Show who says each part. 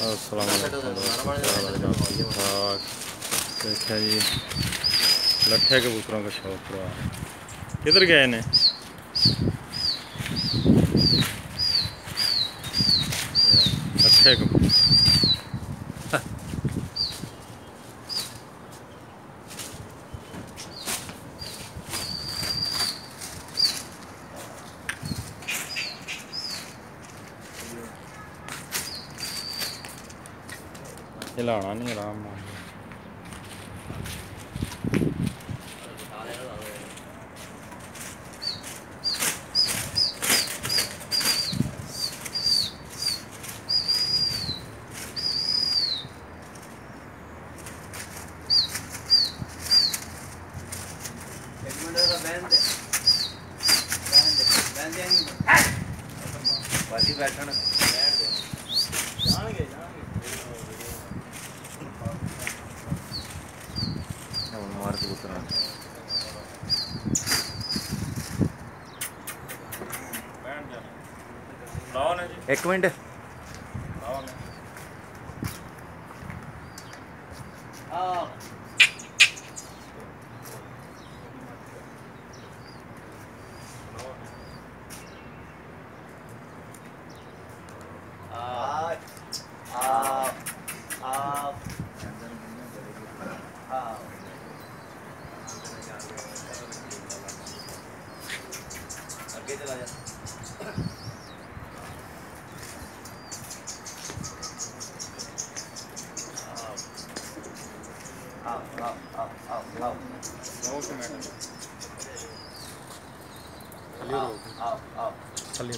Speaker 1: अस्सलाम वालेकुम। देखा जी लट्ठे कबूतरों का शौक पूरा। किधर गए ने? लट्ठे कबूतर हिलाना नहीं, आराम नाल।
Speaker 2: मार कबूतर एक मिनट आगे चला जा।
Speaker 1: थली